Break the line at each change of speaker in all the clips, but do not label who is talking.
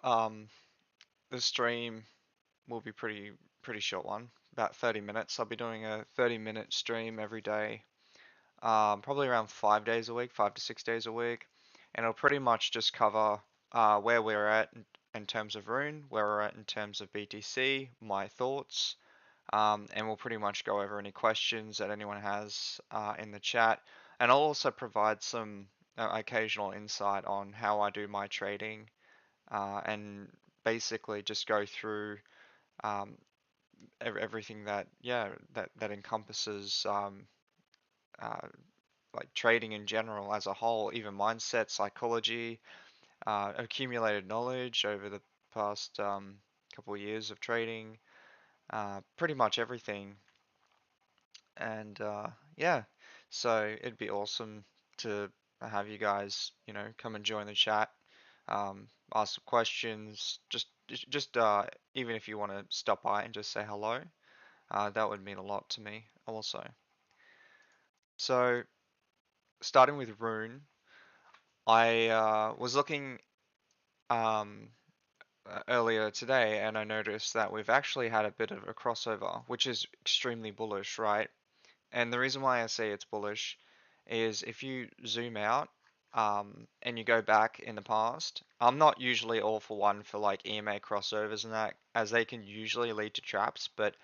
the stream will be pretty short one, about 30 minutes. I'll be doing a 30-minute stream every day, probably around 5 days a week, 5 to 6 days a week, and it'll pretty much just cover where we're at in terms of Rune, where we're at in terms of BTC, my thoughts, and we'll pretty much go over any questions that anyone has in the chat. And I'll also provide some occasional insight on how I do my trading, and basically just go through um, everything that encompasses uh, like trading in general as a whole, even mindset, psychology, accumulated knowledge over the past couple of years of trading, pretty much everything. And yeah, so it'd be awesome to have you guys, come and join the chat, ask some questions, just even if you want to stop by and just say hello, that would mean a lot to me also. So starting with Rune, I was looking um, earlier today and I noticed that we've actually had a bit of a crossover, which is extremely bullish, right? And the reason why I say it's bullish is if you zoom out and you go back in the past, I'm not usually all for one for like EMA crossovers and that, as they can usually lead to traps, but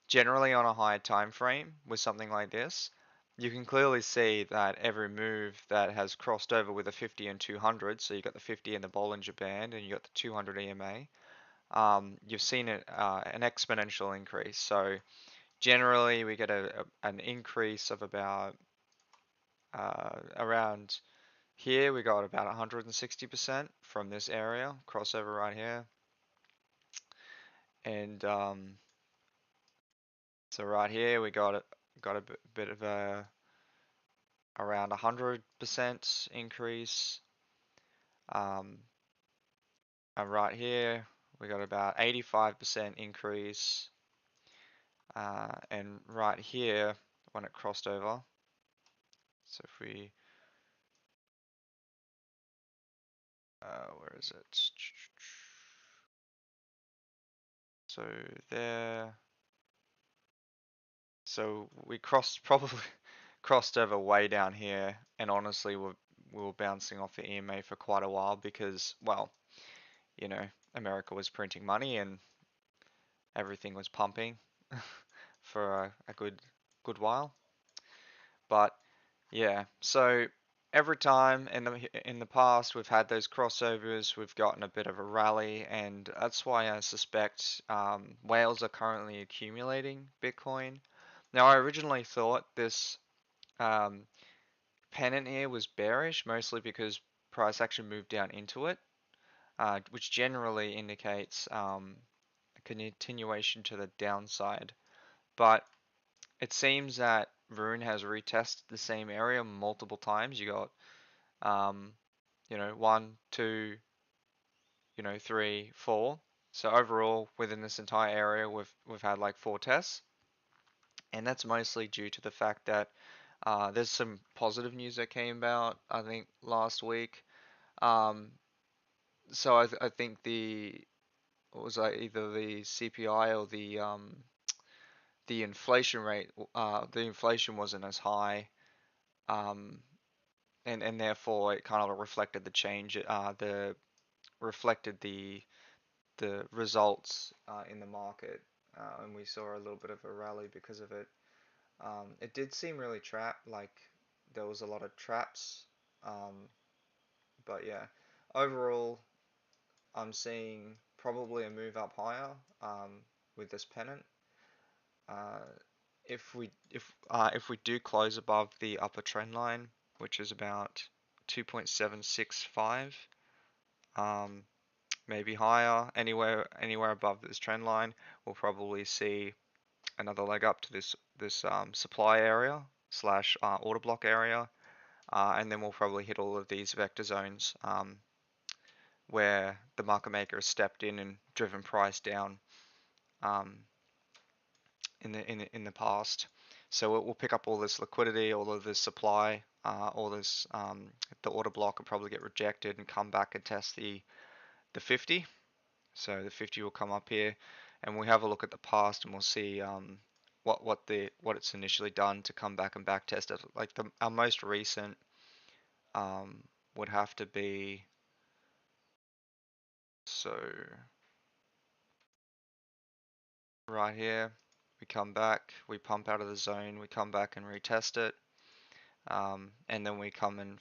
generally on a higher time frame with something like this, you can clearly see that every move that has crossed over with a 50 and 200, so you got the 50 in the Bollinger Band and you got the 200 EMA, you've seen an exponential increase. So generally we get an increase of about around here we got about 160% from this area crossover right here, and so right here we got a bit of a around 100% increase, and right here we got about 85% increase, and right here when it crossed over, so if we where is it? So there. So we probably crossed over way down here, and honestly, we were bouncing off the EMA for quite a while because, well, you know, America was printing money and everything was pumping for a good while. But yeah, so every time in the past we've had those crossovers, we've gotten a bit of a rally, and that's why I suspect whales are currently accumulating Bitcoin. Now, I originally thought this um, pennant here was bearish, mostly because price action moved down into it, which generally indicates a continuation to the downside. But it seems that Rune has retested the same area multiple times. You got, one, two, three, four. So overall, within this entire area, we've had like 4 tests, and that's mostly due to the fact that there's some positive news that came out, I think, last week. Um, so I think what was that, either the CPI or the inflation rate, the inflation wasn't as high, um, and therefore it kind of reflected the change, reflected the results in the market, and we saw a little bit of a rally because of it. It did seem really trapped, like there was a lot of traps, um, but yeah, overall, I'm seeing probably a move up higher with this pennant. Uh, if we do close above the upper trend line, which is about 2.765, um, maybe higher, anywhere above this trend line, we'll probably see another leg up to this supply area slash order block area, and then we'll probably hit all of these vector zones where the market maker has stepped in and driven price down um, in the past. So it will pick up all this liquidity, all of this supply, all this the order block will probably get rejected and come back and test the 50. So the 50 will come up here, and we'll have a look at the past, and we'll see what it's initially done to come back and back test it. Like our most recent um, would have to be, so right here, we come back, we pump out of the zone, we come back and retest it, and then we come and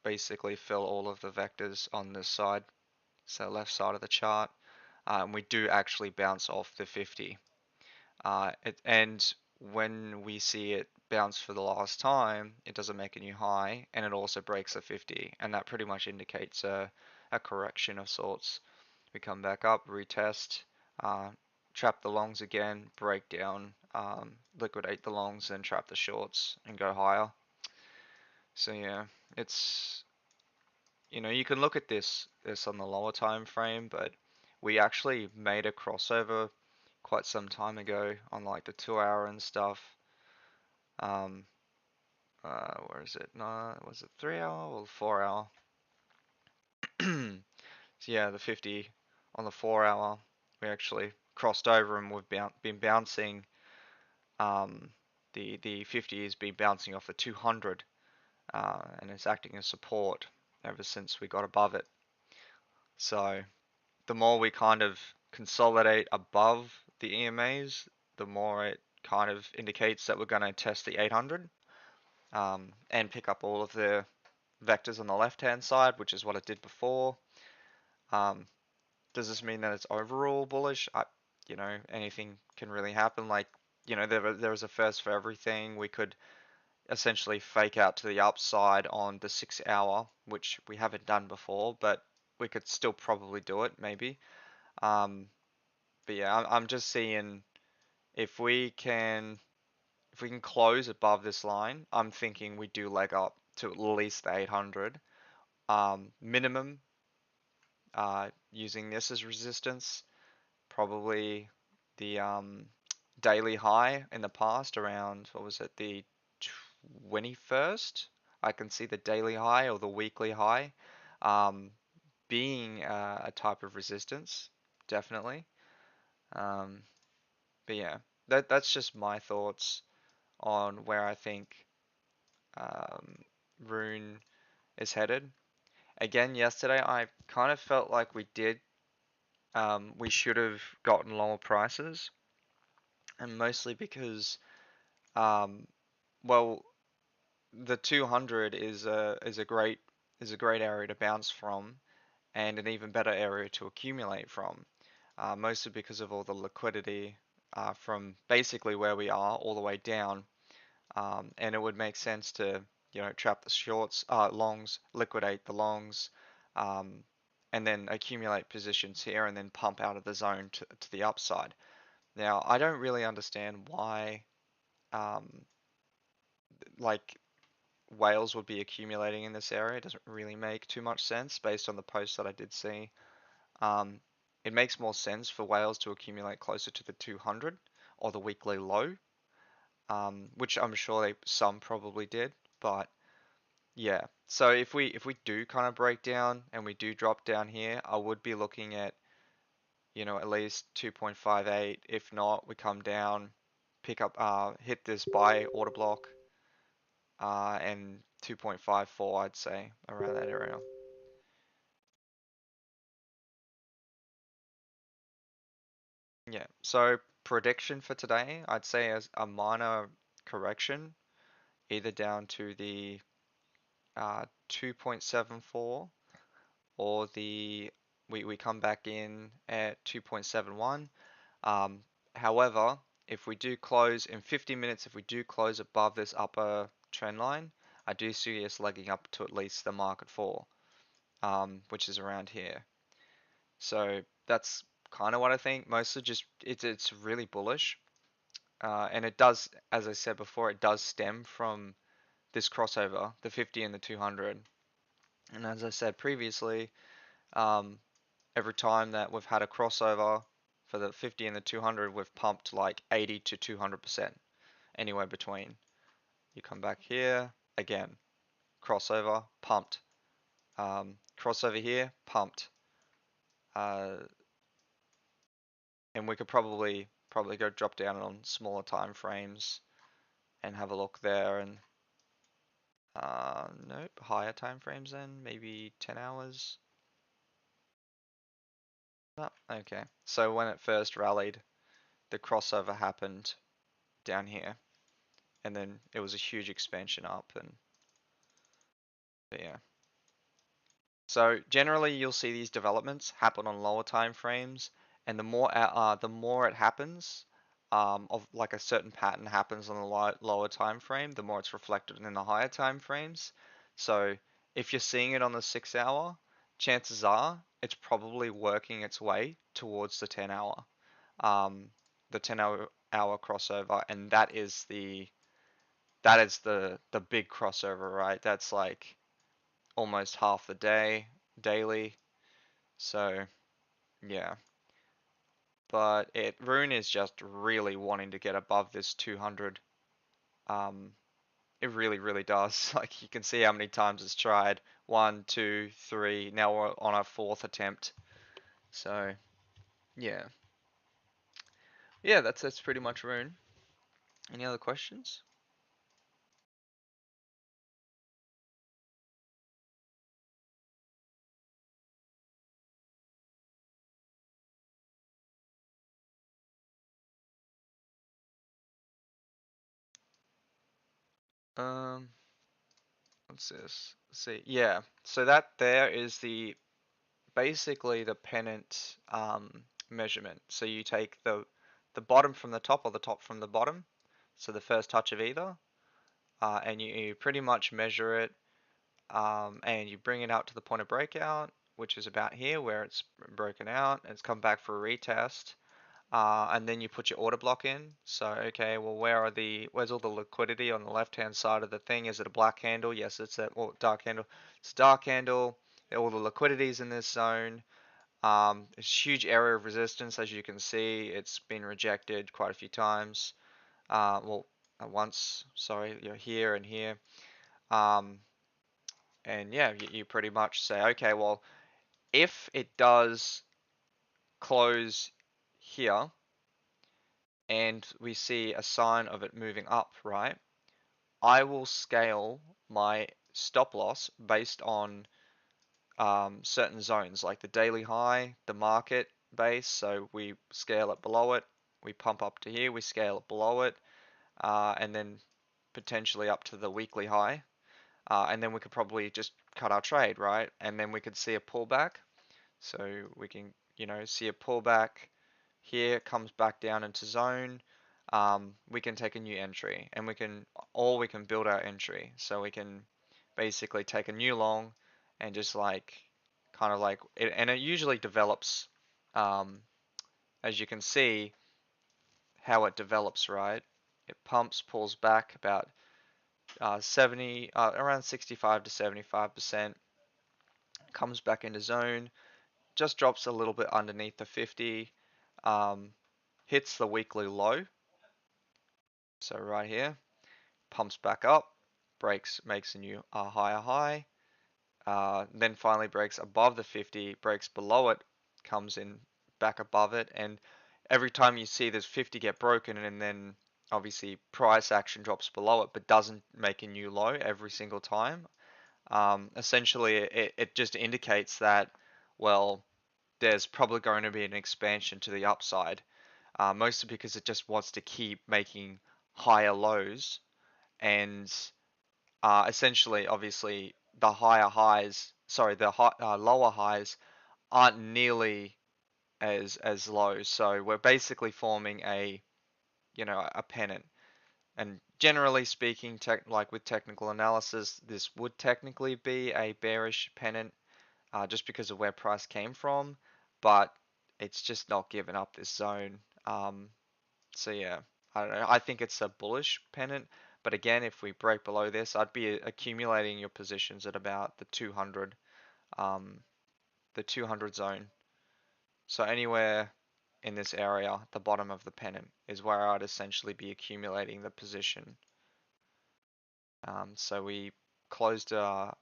basically fill all of the vectors on this side, so left side of the chart, and we do actually bounce off the 50. And when we see it bounce for the last time, it doesn't make a new high, and it also breaks the 50, and that pretty much indicates a correction of sorts. We come back up, retest, uh, trap the longs again, break down, liquidate the longs, then trap the shorts and go higher. So yeah, it's, you can look at this on the lower time frame, but we actually made a crossover quite some time ago on like the 2 hour and stuff. Um, where is it? No, was it 3 hour or 4 hour? So yeah, the 50 on the 4 hour, we actually crossed over, and we've been bouncing. Um, the 50 has been bouncing off the 200, and it's acting as support ever since we got above it. So the more we kind of consolidate above the EMAs, the more it kind of indicates that we're going to test the 800, and pick up all of the vectors on the left hand side, which is what it did before. Um, does this mean that it's overall bullish? Anything can really happen. Like, there was a first for everything. We could essentially fake out to the upside on the 6 hour, which we haven't done before, but we could still probably do it, maybe. Um, but yeah, I'm just seeing if we can close above this line. I'm thinking we do leg up to at least the 800 minimum. Using this as resistance, probably the daily high in the past around, what was it, the 21st? I can see the daily high or the weekly high um, being a type of resistance, definitely. Um, but yeah, that's just my thoughts on where I think um, Rune is headed. Again, yesterday I kind of felt like we should have gotten lower prices, and mostly because, um, well, the 200 is a great area to bounce from, and an even better area to accumulate from. Mostly because of all the liquidity from basically where we are all the way down, and it would make sense to trap the shorts, longs, liquidate the longs, um, and then accumulate positions here, and then pump out of the zone to the upside. Now, I don't really understand why, um, like, whales would be accumulating in this area. It doesn't really make too much sense based on the posts that I did see. Um, it makes more sense for whales to accumulate closer to the 200 or the weekly low, which I'm sure some probably did. But yeah, so if we do kind of break down and we do drop down here, I would be looking at at least 2.58. If not, we come down, pick up, hit this buy order block, and 2.54, I'd say, around that area. Yeah, so prediction for today, I'd say as a minor correction, either down to the 2.74, or we come back in at 2.71. Um, However, if we do close in 50 minutes, if we do close above this upper trend line, I do see us legging up to at least the market fall, which is around here. So that's kind of what I think. Mostly just it's really bullish, and it does, as I said before, it does stem from this crossover, the 50 and the 200. And as I said previously, um, every time that we've had a crossover for the 50 and the 200, we've pumped like 80 to 200%, anywhere between. You come back here, again, crossover, pumped. Crossover here, pumped. Uh, and we could probably go drop down on smaller time frames and have a look there. And nope, higher time frames then, maybe 10 hours. No, okay. So when it first rallied, the crossover happened down here, and then it was a huge expansion up, and yeah. So generally, you'll see these developments happen on lower time frames, and the more it happens, of like a certain pattern happens on the lower time frame, the more it's reflected in the higher time frames. So if you're seeing it on the 6 hour, chances are it's probably working its way towards the 10 hour, the 10 hour crossover, and that is the big crossover, right? That's like almost half the day daily. So yeah, but Rune is just really wanting to get above this 200. Um, it really does. Like you can see how many times it's tried. One, two, three. Now we're on our fourth attempt. So yeah, yeah. That's pretty much Rune. Any other questions? Um, what's this? Let's see. Yeah. So that there is the basically the pennant measurement. So you take the bottom from the top or the top from the bottom, so the first touch of either, and you pretty much measure it, and you bring it out to the point of breakout, which is about here where it's broken out, and it's come back for a retest. And then you put your order block in. So, okay, well, where's all the liquidity on the left-hand side of the thing? Is it a black candle? Yes, it's a, well, dark candle. It's a dark candle. All the liquidity is in this zone. It's a huge area of resistance, as you can see. It's been rejected quite a few times. Well, once, sorry, you're here and here. Um, and yeah, you pretty much say, okay, well, if it does close here and we see a sign of it moving up, right? I will scale my stop loss based on certain zones, like the daily high, the market base. So we scale it below it, we pump up to here, we scale it below it, and then potentially up to the weekly high. And then we could probably just cut our trade, right? And then we could see a pullback. So we can, see a pullback here, comes back down into zone. We can take a new entry, and we can build our entry. So we can basically take a new long and just like kind of like it, and it usually develops, um, as you can see how it develops, right? It pumps, pulls back about around 65 to 75%, comes back into zone, just drops a little bit underneath the 50, um, hits the weekly low, so right here, pumps back up, breaks, makes a new higher high, then finally breaks above the 50, breaks below it, comes in back above it, and every time you see this 50 get broken and then obviously price action drops below it but doesn't make a new low every single time, essentially it just indicates that, well, there's probably going to be an expansion to the upside, mostly because it just wants to keep making higher lows, and essentially, obviously, the higher highs, sorry, lower highs aren't nearly as low. So we're basically forming a pennant. And generally speaking, like with technical analysis, this would technically be a bearish pennant, just because of where price came from, but it's just not given up this zone. So yeah, I don't know. I think it's a bullish pennant, but again, if we break below this, I'd be accumulating your positions at about um, the 200 zone. So anywhere in this area, the bottom of the pennant is where I'd essentially be accumulating the position. So we closed on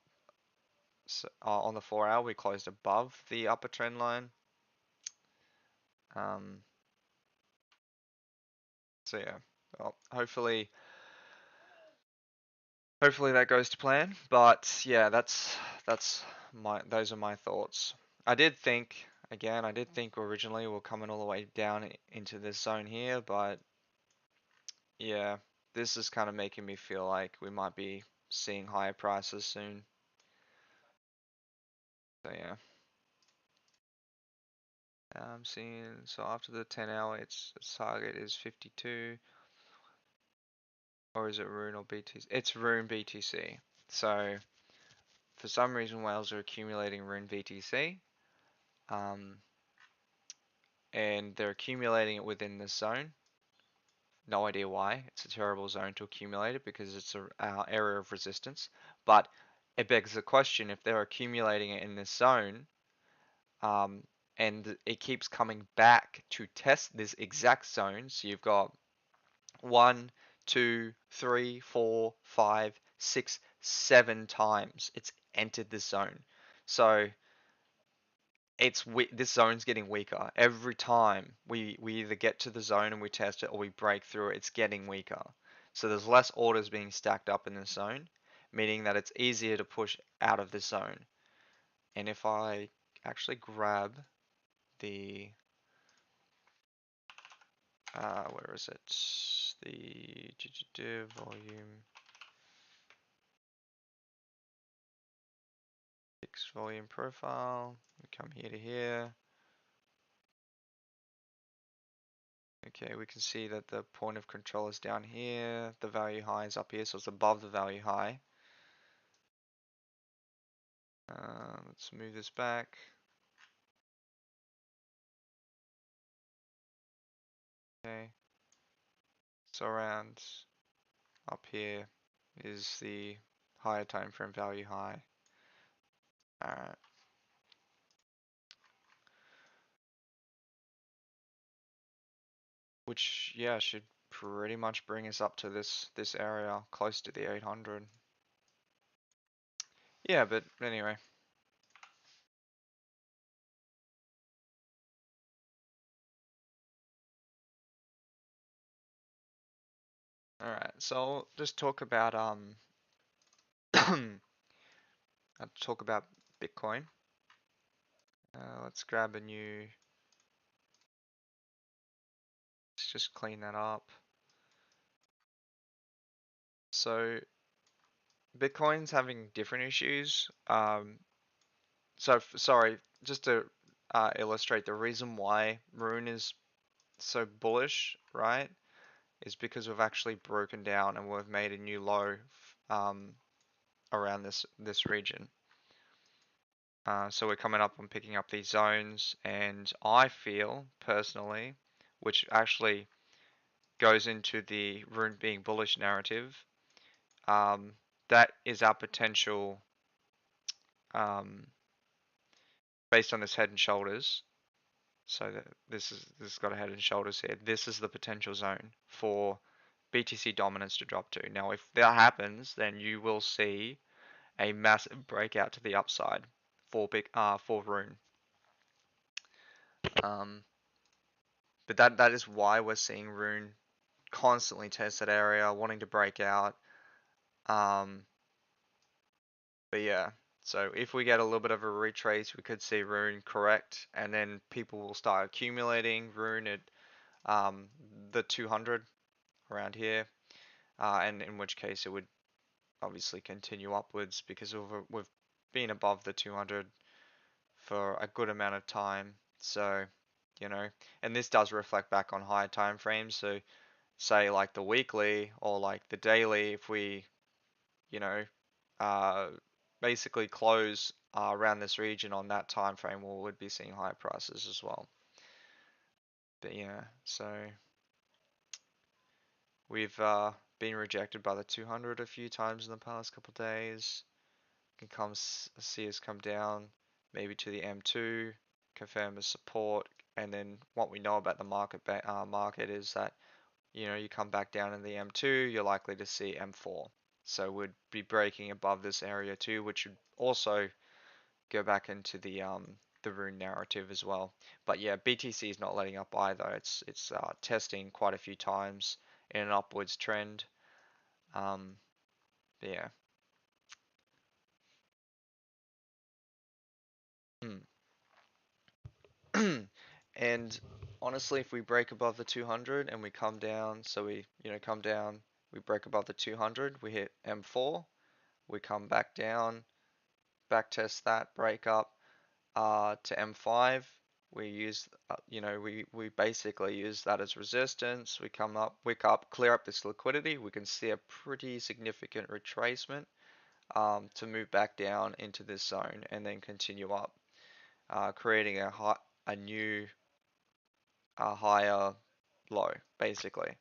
the 4 hour, we closed above the upper trend line. Um, so yeah, well, hopefully that goes to plan. But yeah, that's those are my thoughts. I did think I did think originally we're coming all the way down into this zone here, but yeah, this is kind of making me feel like we might be seeing higher prices soon. So yeah, I'm seeing so after the 10 hour, its target is 52, or is it Rune or BTC? It's Rune BTC. So for some reason, whales are accumulating Rune BTC. Um, and they're accumulating it within this zone. No idea why. It's a terrible zone to accumulate it because it's our area of resistance. But it begs the question, if they're accumulating it in this zone, um, and it keeps coming back to test this exact zone, so you've got 1, 2, 3, 4, 5, 6, 7 times it's entered this zone. So this zone's getting weaker every time we either get to the zone and we test it or we break through it. It's getting weaker, so there's less orders being stacked up in this zone, meaning that it's easier to push out of this zone. And if I actually grab the where is it, the volume, fixed volume profile, we come here to here. Okay, we can see that the point of control is down here, the value high is up here, so it's above the value high. Let's move this back. Okay, so around up here is the higher time frame value high. Alright, which yeah should pretty much bring us up to this area close to the 800. Yeah, but anyway. Alright, so I'll just talk about I'll talk about Bitcoin. Let's grab a new, let's just clean that up. So Bitcoin's having different issues. So sorry, just to illustrate the reason why Rune is so bullish, right, is because we've actually broken down and we've made a new low um, around this region. So we're coming up and picking up these zones, and I feel personally, which actually goes into the Rune being bullish narrative, um, that is our potential, um, based on this head and shoulders. So that this has got a head and shoulders here. This is the potential zone for BTC dominance to drop to. Now, if that happens, then you will see a massive breakout to the upside for Rune. Um, but that is why we're seeing Rune constantly test that area, wanting to break out. Um, but yeah, so if we get a little bit of a retrace, we could see Rune correct, and then people will start accumulating Rune at um, the 200 around here, and in which case it would obviously continue upwards because we've been above the 200 for a good amount of time. So, and this does reflect back on higher time frames. So, say like the weekly or like the daily, if we, you know, uh, basically close around this region on that time frame, we would be seeing higher prices as well. But yeah, so we've been rejected by the 200 a few times in the past couple days. Can see us come down maybe to the M2, confirm as support, and then what we know about the market is that you come back down in the M2, you're likely to see M4. So we'd be breaking above this area too, which would also go back into the the Rune narrative as well. But yeah, BTC is not letting up either. It's testing quite a few times in an upwards trend. Um, yeah. And honestly, if we break above the 200 and we come down, so we, come down, we break above the 200, we hit M4, we come back down, back test that, break up to M5. We use, we basically use that as resistance. We come up, wick up, clear up this liquidity. We can see a pretty significant retracement to move back down into this zone and then continue up, creating a new higher low, basically.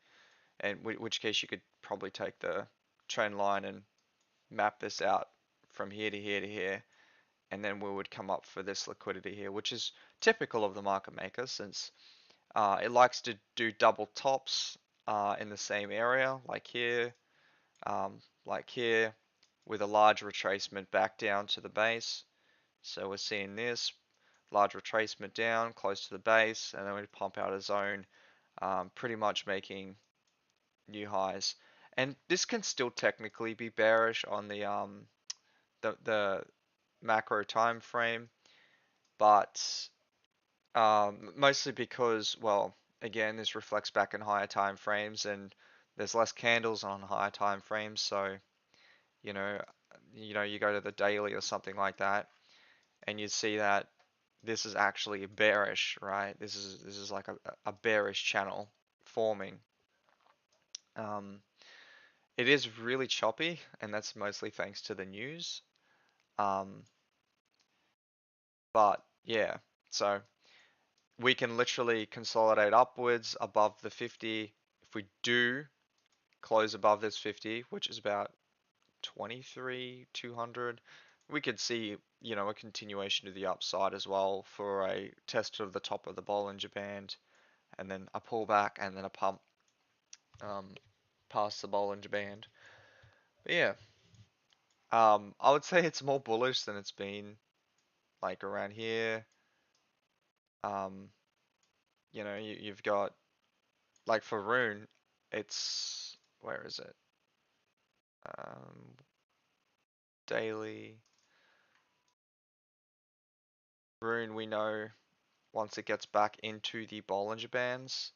And which case you could probably take the trend line and map this out from here to here to here, and then we would come up for this liquidity here, which is typical of the market maker since it likes to do double tops in the same area, like here, with a large retracement back down to the base. So we're seeing this large retracement down close to the base, and then we pump out a zone, pretty much making new highs. And this can still technically be bearish on the macro time frame, but mostly because, well, again, this reflects back in higher time frames, and there's less candles on higher time frames. So you know, you go to the daily or something like that, and you see that this is actually bearish, right? This is like a bearish channel forming. Um, it is really choppy, and that's mostly thanks to the news. Um, but yeah, so we can literally consolidate upwards above the 50. If we do close above this 50, which is about 23,200, we could see, a continuation to the upside as well for a test of the top of the Bollinger Band, and then a pullback, and then a pump um, past the Bollinger Band. But yeah, I would say it's more bullish than it's been like around here. Um, you've got like for Rune, it's where is it? Um, daily Rune, we know once it gets back into the Bollinger Bands,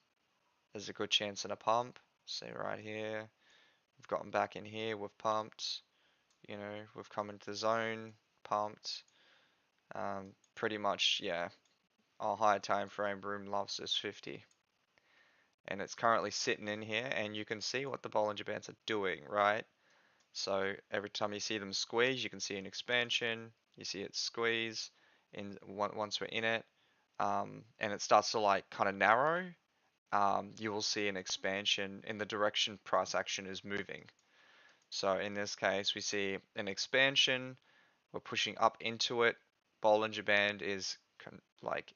there's a good chance in a pump. Say right here, we've gotten back in here, we've pumped, we've come into the zone, pumped. Pretty much, yeah, our higher time frame Rune loves this 50. And it's currently sitting in here, and you can see what the Bollinger Bands are doing, right? So every time you see them squeeze, you can see an expansion, you see it squeeze once we're in it, and it starts to like kind of narrow. You will see an expansion in the direction price action is moving. So in this case, we see an expansion, we're pushing up into it. Bollinger Band is like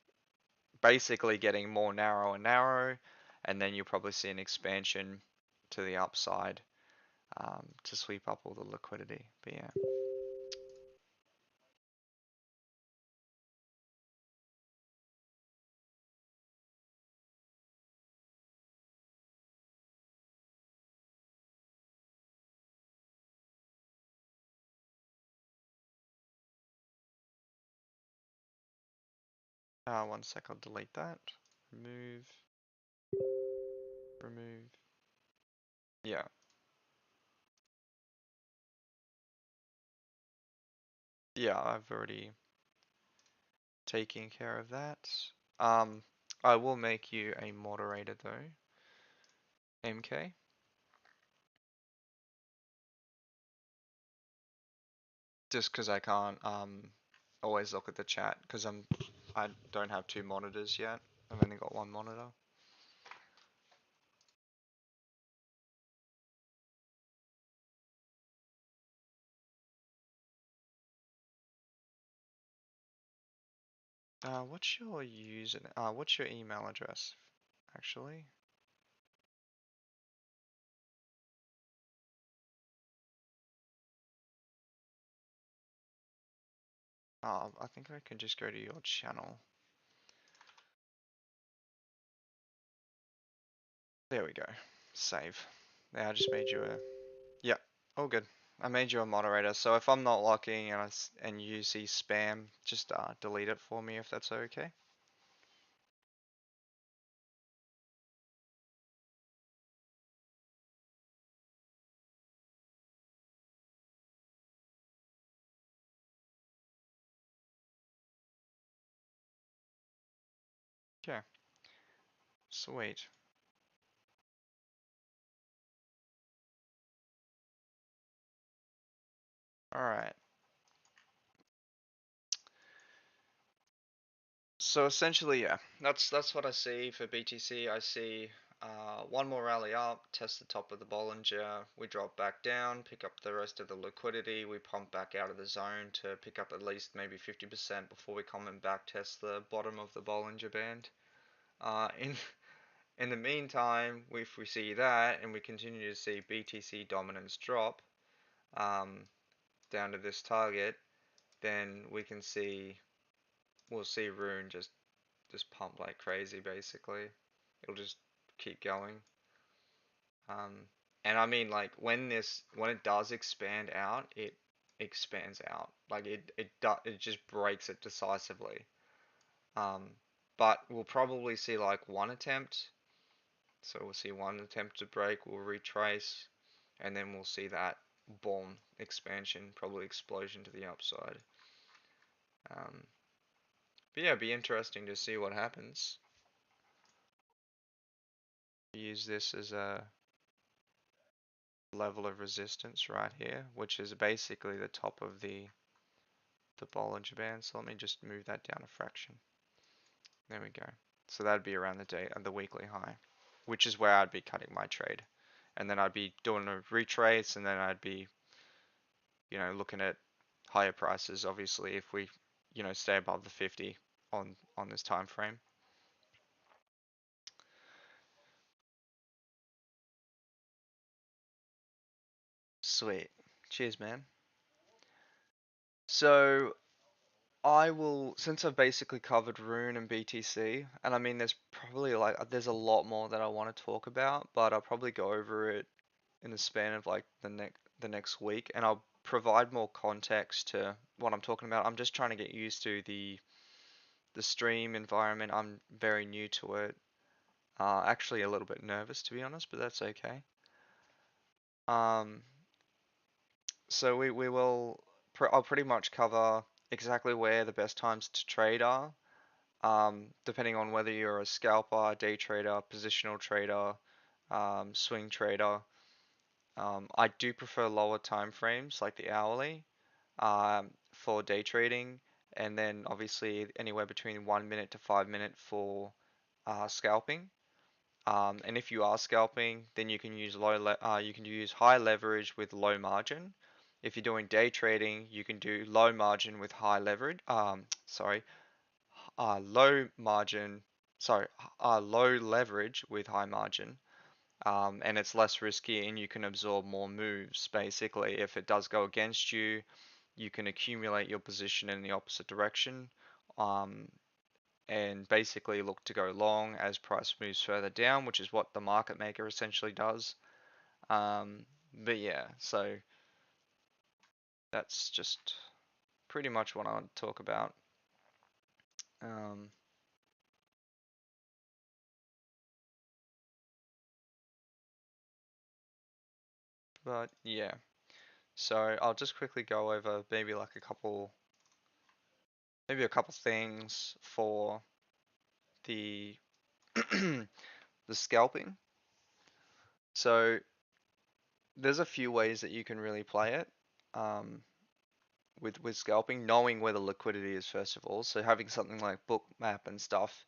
basically getting more narrow and narrow, and then you'll probably see an expansion to the upside to sweep up all the liquidity. But yeah. One sec, I'll delete that. Remove, remove. Yeah, yeah, I've already taken care of that. Um, I will make you a moderator though, MK. Just because I can't always look at the chat because I don't have two monitors yet. I've only got one monitor. What's your user? What's your email address? Actually, I think I can just go to your channel. There we go. Save. Yeah, I just made you a. Yeah, all good. I made you a moderator, so if I'm not locking and you see spam, just delete it for me if that's okay. Okay, sweet. All right. So essentially, yeah, that's what I see for BTC. I see one more rally up, test the top of the Bollinger, we drop back down, pick up the rest of the liquidity, we pump back out of the zone to pick up at least maybe 50% before we come and back test the bottom of the Bollinger Band. In the meantime, if we see that and we continue to see BTC dominance drop um, down to this target, then we'll see Rune just pump like crazy basically. It'll just keep going. Um, and I mean like when it does expand out, it expands out. Like it just breaks it decisively. Um, but we'll probably see like one attempt. So we'll see one attempt to break, we'll retrace, and then we'll see that boom expansion, probably explosion to the upside. Um, but yeah, it'd be interesting to see what happens. Use this as a level of resistance right here, which is basically the top of the Bollinger Band. So let me just move that down a fraction. There we go. So that'd be around the weekly high, which is where I'd be cutting my trade. And then I'd be doing a retrace, and then I'd be, looking at higher prices, obviously, if we, stay above the 50 on this time frame. Sweet. Cheers, man. So I will, since I've basically covered Rune and BTC, and I mean, there's a lot more that I want to talk about, but I'll probably go over it in the span of like the next week, and I'll provide more context to what I'm talking about. I'm just trying to get used to the stream environment. I'm very new to it. Actually a little bit nervous to be honest, but that's okay. Um, so we will, I'll pretty much cover exactly where the best times to trade are. Depending on whether you're a scalper, day trader, positional trader, swing trader. I do prefer lower time frames like the hourly for day trading, and then obviously anywhere between 1 minute to 5 minute for scalping. And if you are scalping, then you can use you can use high leverage with low margin. If you're doing day trading, you can do low margin with high leverage. Sorry, low margin, sorry, low leverage with high margin, and it's less risky and you can absorb more moves. Basically, if it does go against you, you can accumulate your position in the opposite direction, um, and basically look to go long as price moves further down, which is what the market maker essentially does. Um, but yeah, so that's just pretty much what I want to talk about. Um, but yeah. So I'll just quickly go over maybe a couple things for the the scalping. So there's a few ways that you can really play it um, with scalping, knowing where the liquidity is first of all. So having something like bookmap and stuff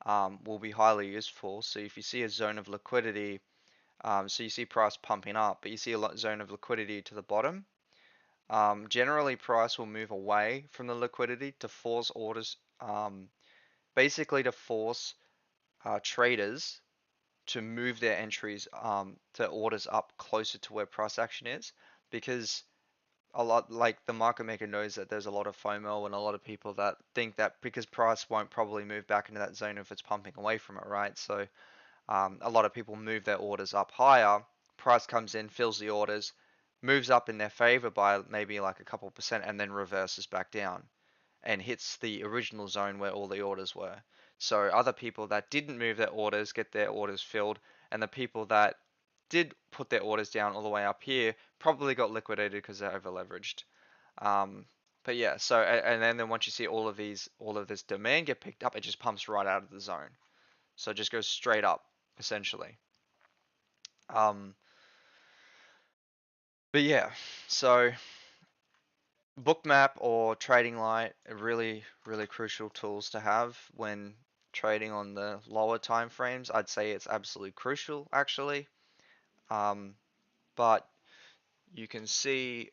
will be highly useful. So if you see a zone of liquidity, so you see price pumping up, but you see a zone of liquidity to the bottom. Generally, price will move away from the liquidity to force orders, basically to force traders to move their entries to orders up closer to where price action is, because a lot, like the market maker knows that there's a lot of FOMO and a lot of people that think that because price won't probably move back into that zone if it's pumping away from it, right? So a lot of people move their orders up higher. Price comes in, fills the orders, moves up in their favor by maybe like a couple percent, and then reverses back down and hits the original zone where all the orders were. So other people that didn't move their orders get their orders filled, and the people that did put their orders down all the way up here probably got liquidated because they're over leveraged. Um, but yeah, so and then once you see all of this demand get picked up, it just pumps right out of the zone. So it just goes straight up, essentially. Um, but yeah, so Bookmap or Trading Light are really, really crucial tools to have when trading on the lower time frames. I'd say it's absolutely crucial, actually. Um, but you can see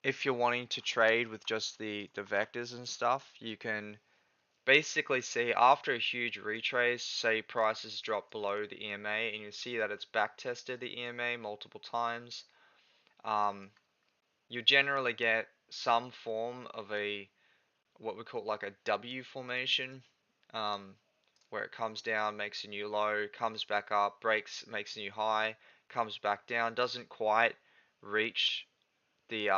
if you're wanting to trade with just the vectors and stuff, you can basically see after a huge retrace, say prices drop below the EMA, and you see that it's back tested the EMA multiple times. Um, you generally get some form of a what we call like a W formation, um, where it comes down, makes a new low, comes back up, breaks, makes a new high, comes back down, doesn't quite reach the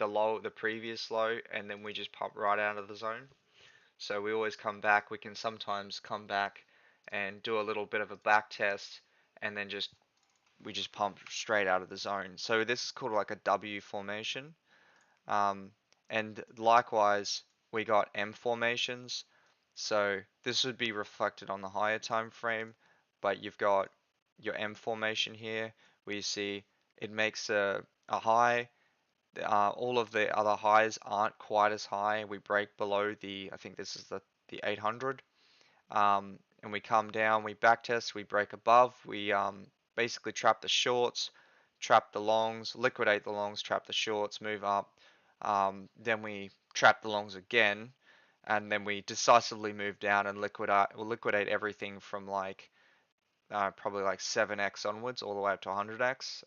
low, the previous low, and then we just pump right out of the zone. So we always come back. We can sometimes come back and do a little bit of a back test, and then just we just pump straight out of the zone. So this is called like a W formation. Um, and likewise, we got M formations. So this would be reflected on the higher time frame, but you've got your M formation here where you see it makes a high. All of the other highs aren't quite as high. We break below I think this is the 800. And we come down, we backtest, we break above, we basically trap the shorts, trap the longs, liquidate the longs, trap the shorts, move up. Then we trap the longs again, and then we decisively move down and liquidate everything from like probably like 7x onwards all the way up to 100x.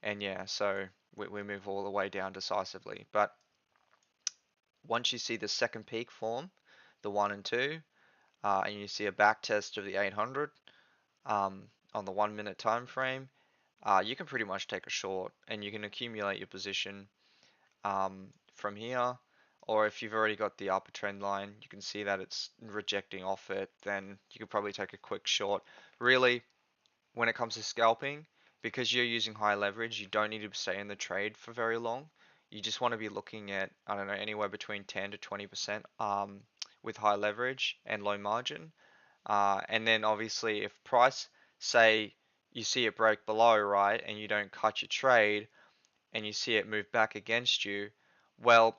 And yeah, so we move all the way down decisively. But once you see the second peak form, the 1 and 2, and you see a back test of the 800 on the 1 minute time frame, you can pretty much take a short and you can accumulate your position from here. Or if you've already got the upper trend line, you can see that it's rejecting off it, then you could probably take a quick short. Really, when it comes to scalping, because you're using high leverage, you don't need to stay in the trade for very long. You just want to be looking at, I don't know, anywhere between 10 to 20% with high leverage and low margin. And then obviously if price, say you see it break below, right, and you don't cut your trade and you see it move back against you, well,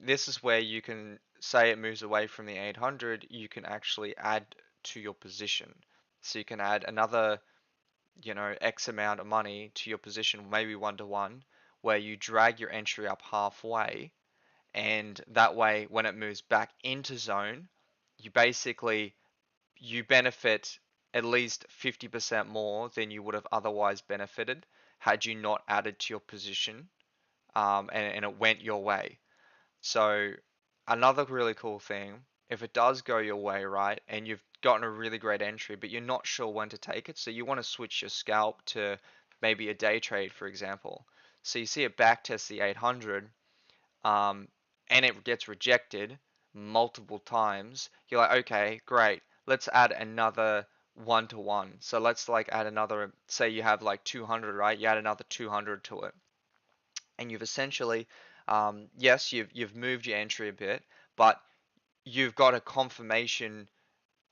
this is where you can say it moves away from the 800, you can actually add to your position. So you can add another, X amount of money to your position, maybe 1 to 1, where you drag your entry up halfway, and that way when it moves back into zone, you basically you benefit at least 50% more than you would have otherwise benefited had you not added to your position, and it went your way. So another really cool thing, if it does go your way, right, and you've gotten a really great entry, but you're not sure when to take it, so you want to switch your scalp to maybe a day trade, for example. So you see it backtest the 800, um, and it gets rejected multiple times. You're like, okay, great. Let's add another 1 to 1. So let's like add another, say you have like 200, right? You add another 200 to it, and you've essentially, yes, you've moved your entry a bit, but you've got a confirmation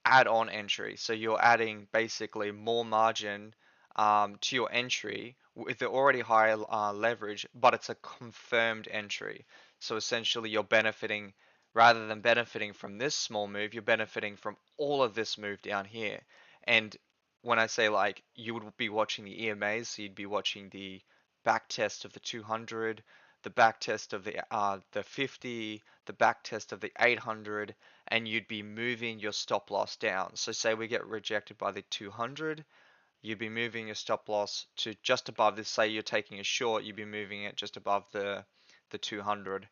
add-on entry. So you're adding basically more margin to your entry with the already high leverage, but it's a confirmed entry. So essentially you're benefiting, rather than benefiting from this small move, you're benefiting from all of this move down here. And when I say like you would be watching the EMAs, so you'd be watching the back test of the 200, the back test of the 50, the back test of the 800, and you'd be moving your stop loss down. So say we get rejected by the 200, you'd be moving your stop loss to just above this. Say you're taking a short, you'd be moving it just above the 200,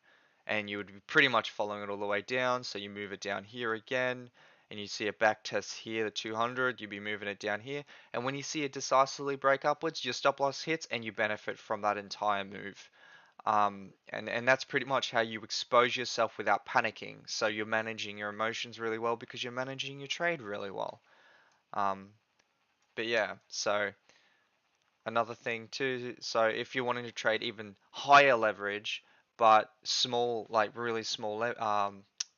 and you would be pretty much following it all the way down. So you move it down here again, and you see a back test here, the 200, you'd be moving it down here. And when you see it decisively break upwards, your stop loss hits and you benefit from that entire move. And that's pretty much how you expose yourself without panicking. So you're managing your emotions really well because you're managing your trade really well. Um, but yeah, so another thing too, so if you're wanting to trade even higher leverage, but small, like really small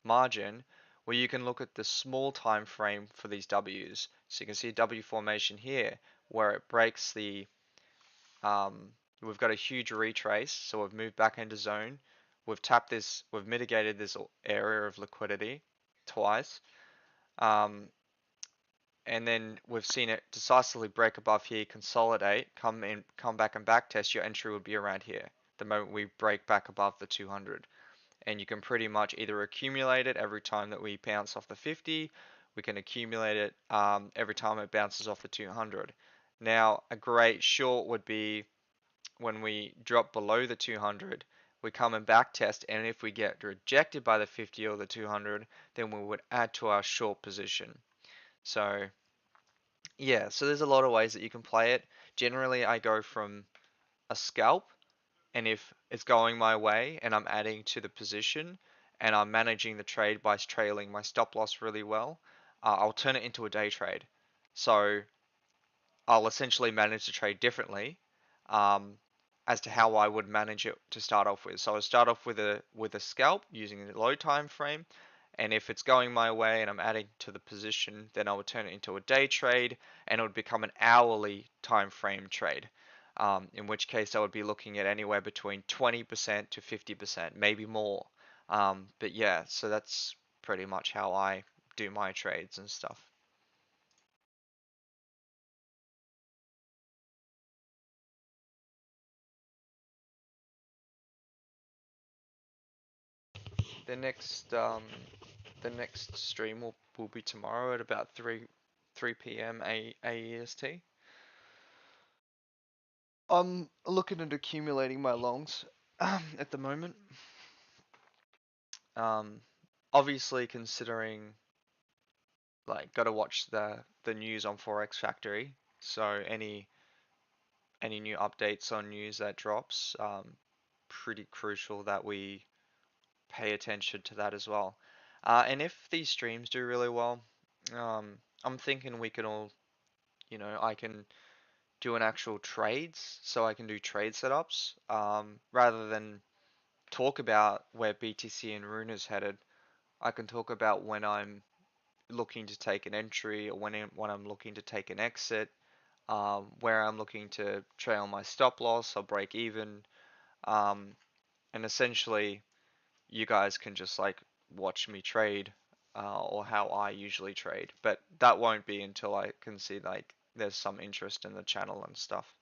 margin, well, you can look at the small time frame for these W's. So you can see a W formation here where it breaks the we've got a huge retrace, so we've moved back into zone. We've tapped this, we've mitigated this area of liquidity twice. Um, and then we've seen it decisively break above here, consolidate, come back and back test. Your entry would be around here the moment we break back above the 200. And you can pretty much either accumulate it every time that we bounce off the 50. We can accumulate it every time it bounces off the 200. Now, a great short would be when we drop below the 200, we come and back test, and if we get rejected by the 50 or the 200, then we would add to our short position. So yeah, so there's a lot of ways that you can play it. Generally, I go from a scalp, and if it's going my way and I'm adding to the position and I'm managing the trade by trailing my stop loss really well, I'll turn it into a day trade. So I'll essentially manage the trade differently um, as to how I would manage it to start off with. So I start off with a scalp using the low time frame, and if it's going my way and I'm adding to the position, then I would turn it into a day trade, and it would become an hourly time frame trade. In which case I would be looking at anywhere between 20% to 50%, maybe more. But yeah, so that's pretty much how I do my trades and stuff. The next the next stream will be tomorrow at about 3 p.m. AEST. I'm looking at accumulating my longs at the moment. Um, Obviously considering like got to watch the news on Forex Factory. So any new updates on news that drops, pretty crucial that we pay attention to that as well. And if these streams do really well, I'm thinking we can all, I can do an actual trades, so I can do trade setups, rather than talk about where BTC and Rune is headed. I can talk about when I'm looking to take an entry or when I'm looking to take an exit, where I'm looking to trail my stop loss or break even, um, and essentially you guys can just like watch me trade, or how I usually trade. But that won't be until I can see like there's some interest in the channel and stuff.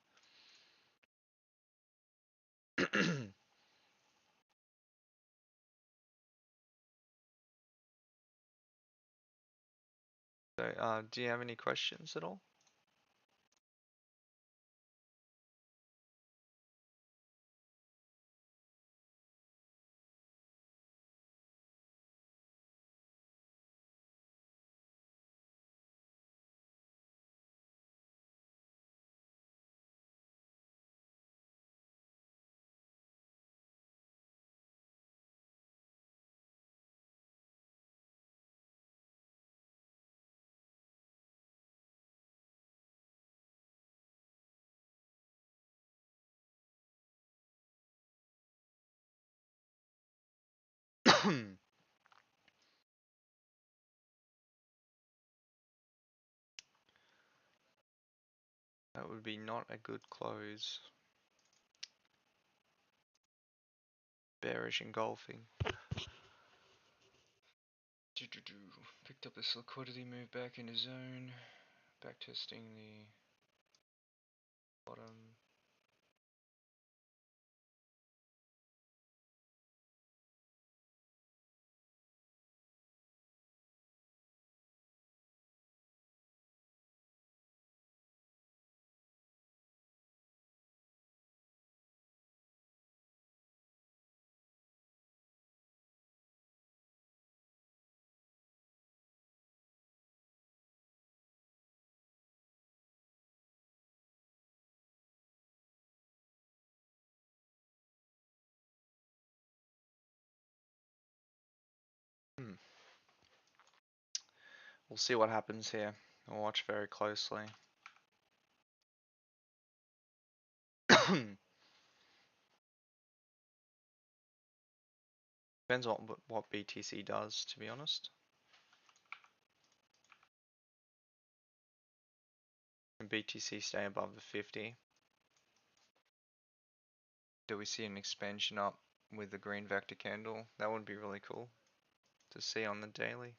So, do you have any questions at all? That would be not a good close. Bearish engulfing. Picked up this liquidity move back into zone. Back testing the bottom. Hmm. We'll see what happens here. I'll watch very closely. Depends on what BTC does, to be honest. Can BTC stay above the 50? Do we see an expansion up with the green vector candle? That would be really cool to see on the daily.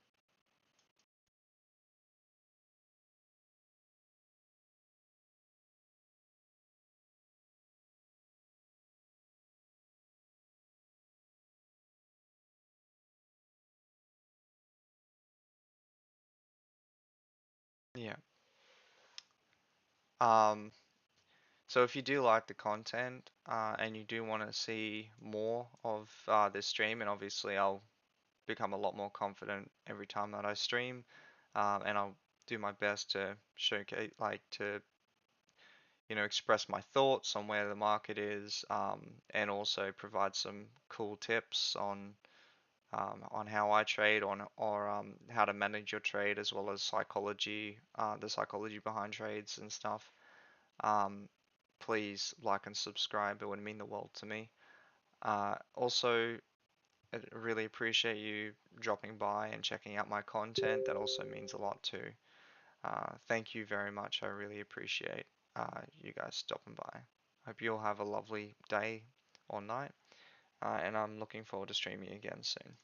Yeah. Um, so if you do like the content and you do want to see more of this stream, and obviously I'll become a lot more confident every time that I stream, and I'll do my best to showcase, like to express my thoughts on where the market is, and also provide some cool tips on how I trade or how to manage your trade as well as psychology, the psychology behind trades and stuff. Um, Please like and subscribe. It would mean the world to me. Also, I really appreciate you dropping by and checking out my content. That also means a lot too. Thank you very much. I really appreciate you guys stopping by. Hope you all have a lovely day or night, and I'm looking forward to streaming again soon.